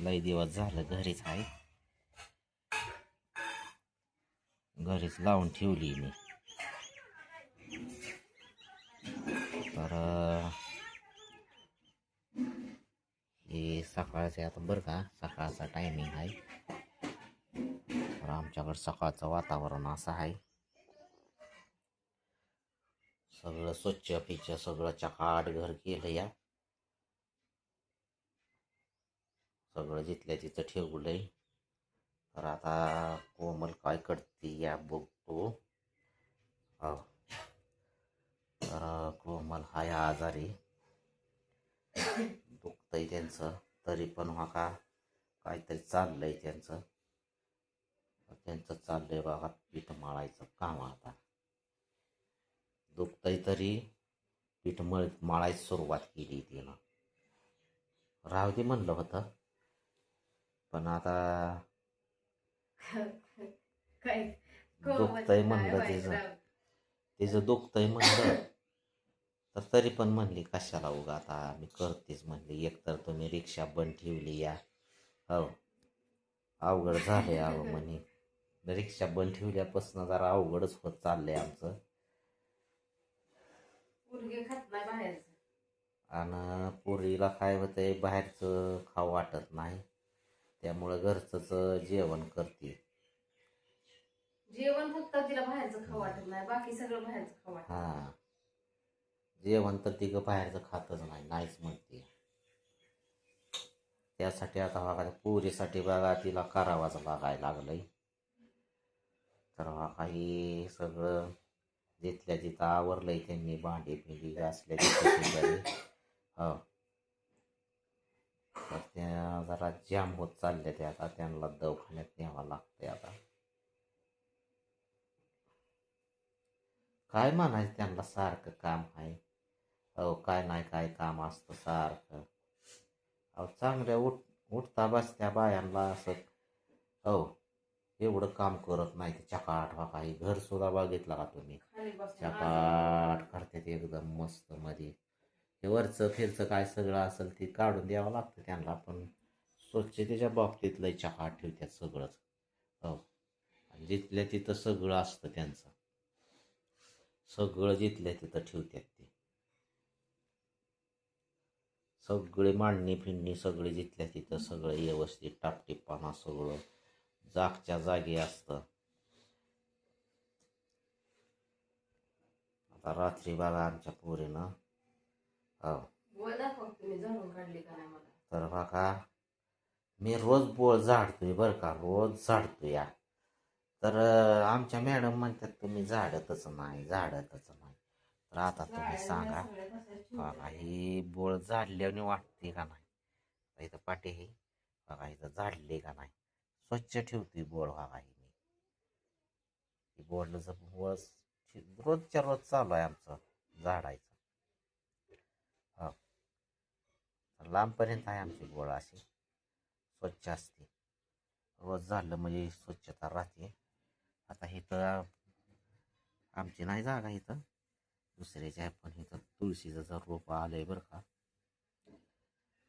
लय दिवस झालं घरीच आहे. घरीच लावून ठेवली मी. तर हे सकाळचे आता बरं का, सकाळचा टायमिंग आहे. तर आमच्याकडं सकाळचं वातावरण असं आहे. सगळं स्वच्छ पिच्छ सगळं चकाट घर केलं या. सगळं जिथल्या तिथं ठेवलंय. तर आता कोमल काय करते या बघतो. हो. तर कोमल हाय आजारी, दुखतंय त्यांचं. तरी पण का काहीतरी चाललंय त्यांचं. चाललंय बघा पीठ मळायचं काम. आता दुखतंय तरी पीठ मळायची सुरुवात केली तिनं. राहू दे म्हणलं होतं, पण आता दुखतंय म्हणलं तिचं दुखतंय म्हणलं. तर तरी पण म्हणली कशाला उगा आता मी करतेच म्हणली. एकतर तुम्ही रिक्षा बंद ठेवली या. हो, अवघड झालंय अहो म्हणे. रिक्षा बंद ठेवल्यापासून जरा अवघडच होत चाललंय आमचं. आणि पोरीला काय होतंय, बाहेरचं खाऊ वाटत नाही. त्यामुळं घरचंच जेवण करते. जेवण फक्त तिला बाहेरचं खाऊ वाटत नाही, बाकी सगळं बाहेरचं खाऊ वाटत. हा, जेवण तर ती बाहेरचं खातच नाही, नाहीच म्हणते. त्यासाठी आता बघा पोरीसाठी बघा तिला करावाच लागायला लागलंय. तर काही सगळं जिथल्या जिथं आवरलंय त्यांनी, भांडी फिंडी घासल्या तिथं. हो, तर त्या जरा जाम होत चालले ते. आता त्यांना दवाखान्यात न्यावं लागतंय. आता काय म्हणायचं त्यांना, सारखं काम आहे. अहो काय नाही काय काम असतं सारखं. अहो चांगल्या उठता बसत्या बायांना असं हो एवढं काम करत नाही. ते चकाट काही घर सुद्धा बघितलं का तुम्ही, चकाट करते ते एकदम मस्त. मध्ये हे वरचं फिरचं काय सगळं असेल ते काढून द्यावं लागतं त्यांना. पण स्वच्छतेच्या बाबतीत लय चकाट ठेवतात सगळंच. हो, जिथल्या तिथं सगळं असतं त्यांचं. सगळं जिथल्या तिथं ठेवतात ते. सगळे मांडणी फिंडणी सगळे जिथल्या तिथं सगळं व्यवस्थित टापटीपणा सगळं जागच्या जागी असतं. आता रात्री बघा आमच्या पोरीनं हो तर बघा, मी रोज बोळ झाडतोय बरं का, रोज झाडतो या. तर आमच्या मॅडम म्हणतात तुम्ही झाडतच नाही. तर आता तुम्ही सांगा बघा, ही बोळ झाडल्याने वाटते का नाही. इथं पाठी ही बघा, इथं झाडले का नाही. स्वच्छ ठेवतोय बोळ बघा. ही बोळचं बोळ रोजच्या रोज चालू आहे आमचं झाडायचं. हो, लांबपर्यंत आहे आमची बोळ, अशी स्वच्छ असते. रोज झालं म्हणजे स्वच्छता राहते. आता इथं आमची नाही जागा, इथं दुसऱ्याच्या आहे. पण इथं तुळशीचं जर रोप आलंय बरं का.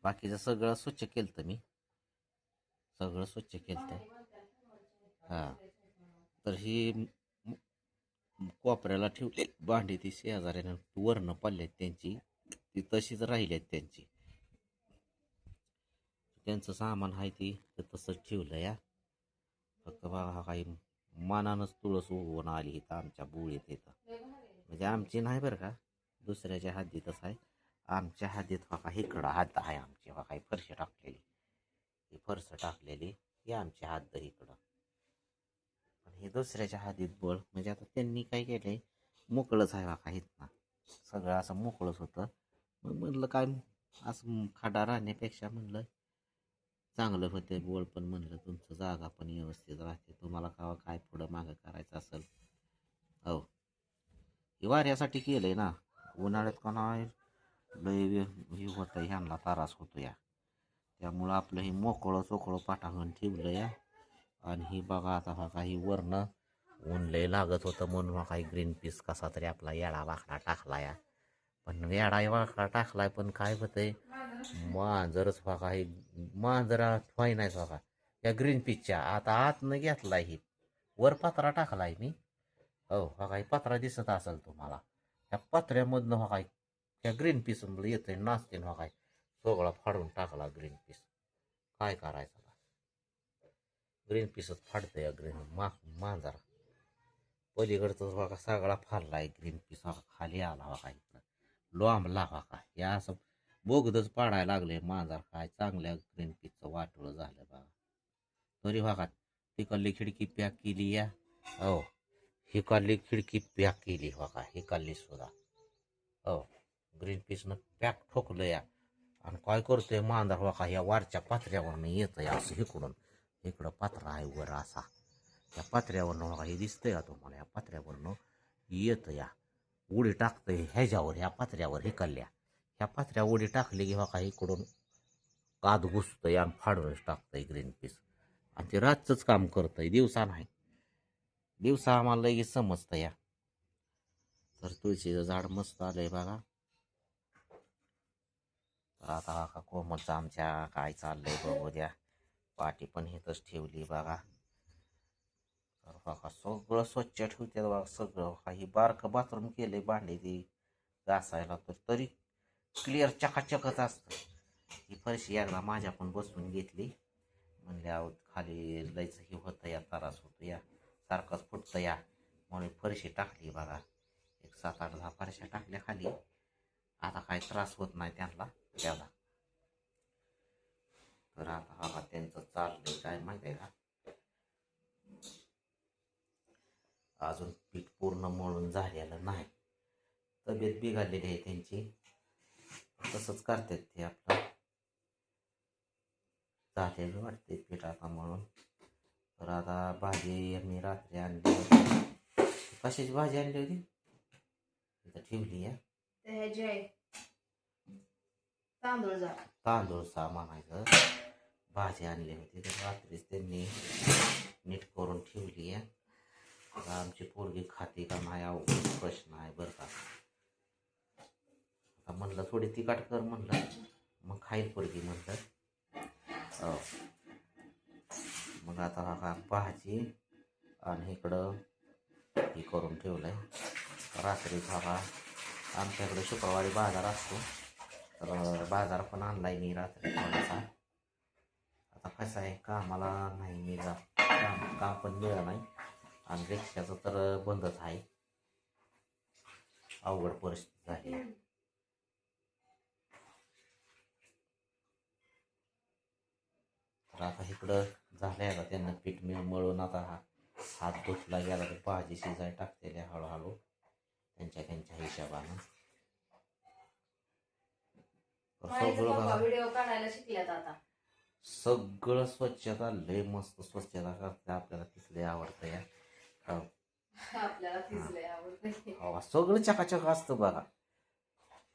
बाकीचं सगळं स्वच्छ केलं मी, सगळं स्वच्छ केलं. हां, तर ही कोपऱ्याला ठेवले भांडी ती शेजाऱ्यानं वरनं पडल्यात त्यांची, ती तशीच राहिल्यात त्यांची. त्यांचं सामान आहे ती तर तसंच ठेवलं या. फक्त बघा काही मानानंच तुळस उगवून आली इथं आमच्या बोळीत. इथं म्हणजे आमची नाही बरं का, दुसऱ्याच्या हद्दीतच आहे. आमच्या हद्दीत बघा इकडं हद्द आहे आमची. बघा ही फरशी टाकलेली, ही फरस टाकलेली ही आमची हद्द इकडं. पण ही दुसऱ्याच्या हद्दीत बोळ. म्हणजे आता त्यांनी काय केलंय, मोकळंच आहे बघा इथं. सगळं असं मोकळंच होतं. मग म्हणलं काय असं खडा राहण्यापेक्षा म्हणलं चांगलं होते बोळ. पण म्हणलं तुमचं जागा पण व्यवस्थित राहते. तुम्हाला काय पुढं मागं करायचं असेल. हो, ही वाऱ्यासाठी केलंय ना. उन्हाळ्यात का नाही लय हे होतं, ह्यांना त्रास होतो या. त्यामुळं आपलं हे मोकळं चोकळं पाठांगण ठेवलं या. आणि ही बघा आता बघा, ही वरनं ऊन लय लागत होतं म्हणून काही ग्रीन पीस कसा तरी आपला येडा वाकडा टाकला या. पण येडा वाकडा टाकलाय, पण काय होतंय मांजरच बघा हे मांजरा ठवाय नाही बघा या ग्रीन पीसच्या आता आतनं घेतलाय ही वर पत्रा टाकलाय मी हो बघा ही पत्रा दिसत असेल तुम्हाला त्या पत्र्यामधनं बघा त्या ग्रीन पीस येतंय नाचते बघा सगळा फाडून टाकला ग्रीन पीस काय करायचं ग्रीन पीसच फाडतं या ग्रीन मांजरा पलीकडचं बघा सगळा फाडलाय ग्रीन पीस बघा खाली आला बघा इकडं लांबला बघा या असं बोगदच पाडायला लागले मांजर काय चांगल्या ग्रीन पीसचं वाटोळं झालं बघा तरी बघा तिकडली खिडकी पॅक केली या हो हिकडली खिडकी पॅक केली बघा हिकडली सुद्धा हो ग्रीन पीसनं पॅक ठोकलं या आणि काय करतोय मांजर बघा या वरच्या पात्र्यावरनं येतंय असं इकडून इकडं पात्रा आहे वर असा त्या पात्र्यावरनं बघा हे दिसतंय का तुम्हाला या पात्र्यावरनं येतं या उडी टाकतंय ह्याच्यावर ह्या पात्र्यावर हिकलल्या ह्या पात्र्या उडी टाकली की बघा इकडून काद घुसतंय आणि फाडूनच टाकतंय ग्रीन पीस आणि ते रातचंच काम करतंय दिवसा नाही दिवसा आम्हाला लगेच समजतं या तर तुळशीचं झाड मस्त आलंय बघा तर आता का कोमलचं आमच्या काय चाललंय बघू द्या पाठी पण इथंच ठेवली बघा तर बघा सगळं स्वच्छ ठेवते बघा सगळं काही बारकं बाथरूम केलंय भांडी ती घासायला तर तरी क्लिअर चकाचकच असतं ही फरशी एकदा माझ्या पण बसवून घेतली म्हणल्या खाली लयच हे होतं या त्रास होतो या सारखंच फुटतं या म्हणून फरशी टाकली बघा एक 7-8-10 फरशा टाकल्या खाली आता काही त्रास होत नाही त्यांना त्याला तर आता बघा त्यांचं चाललंय काय माहिती आहे का अजून पीठ पूर्ण मळून झालेलं नाही तब्येत बिघडलेली आहे त्यांची तसंच करतात ते आपलं झालेलं वाटते पीठ आता म्हणून तर आता भाजी मी रात्री आणली होती कशाची भाजी आणली होती इथं ठेवली आहे तांदूळ म्हणायचं भाजी आणली होती तर रात्रीच त्यांनी नीट करून ठेवली आहे आता आमची पोरगी खाते का नाही अवघड प्रश्न आहे बरं का आता म्हणलं थोडी तिखट कर म्हणलं मग खाईल पोरगी म्हणलं हो मग आता हा भाजी आणि इकडं हे करून ठेवलंय रात्री बघा आमच्याकडे शुक्रवारी बाजार असतो तर बाजार पण आणलाय मी रात्री थोडासा आता कसं आहे कामाला नाही मी काम पण मिळत नाही आणि रिक्षाचं तर बंदच आहे अवघड परिस्थिती झाली तर आता इकडं झालंय आता त्यांना पीठ मळून आता हात धुतला गेला तर भाजी शिजाय टाकतेले हळूहळू त्यांच्या हिशोबानं व्हिडिओ काढायला शिकल्यात आता सगळं स्वच्छता लय मस्त स्वच्छता करते आपल्याला तिथले आवडतं या आपल्याला तिसले आवडते सगळं चकाचक असतं बघा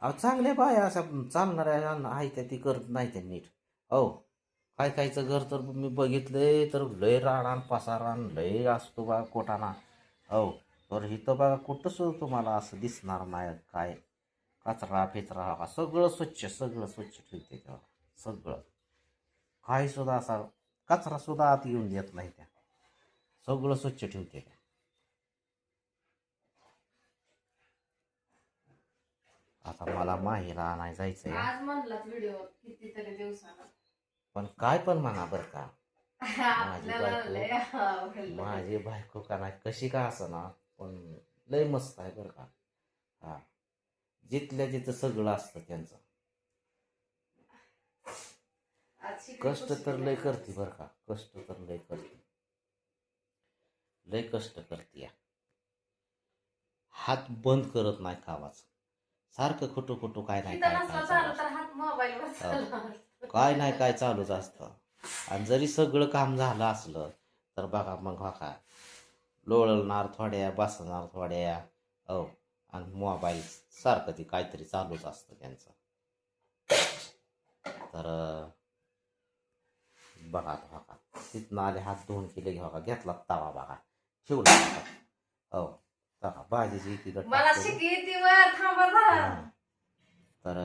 अहो चांगल्या बाया अशा चालणाऱ्या आहे त्या ती करत नाही त्या नीट हो काय कायचं घर तर मी बघितलंय तर लय राडान पसारान लय असतो बघा कोटाना हो तर इथं बघा कुठं सुद्धा तुम्हाला असं दिसणार नाही काय कचरा फेचरा हा सगळं स्वच्छ ठेवते तेव्हा सगळं काही सुद्धा असा कचरा सुद्धा आत येऊन देत नाही त्या सगळं स्वच्छ ठेवते त्या आता मला माहीला आणाय जायचंय आज म्हणलात व्हिडिओ कितीतरी दिवसाला पण काय पण म्हणा बरं का माझी बायको का नाही कशी का असं पण लय मस्त आहे बरं का हा जिथल्या जिथं सगळं असतं त्यांचं कष्ट तर लय करते बरं का कष्ट तर लय करते लय कष्ट करते हात बंद करत नाही खावाच सारखं खोटू काय नाही काय नाही काय चालूच असतं आणि जरी सगळं काम झालं असलं तर बघा मग बघा लोळणार थोड्या बसणार थोड्या हो आणि मोबाईल सारखं ती काहीतरी चालूच असतं त्यांचं तर बघा बघा तिथनं आले हात धुवून केले बघा घेतला तवा बघा ठेवला हो बघा भाजीची ती तर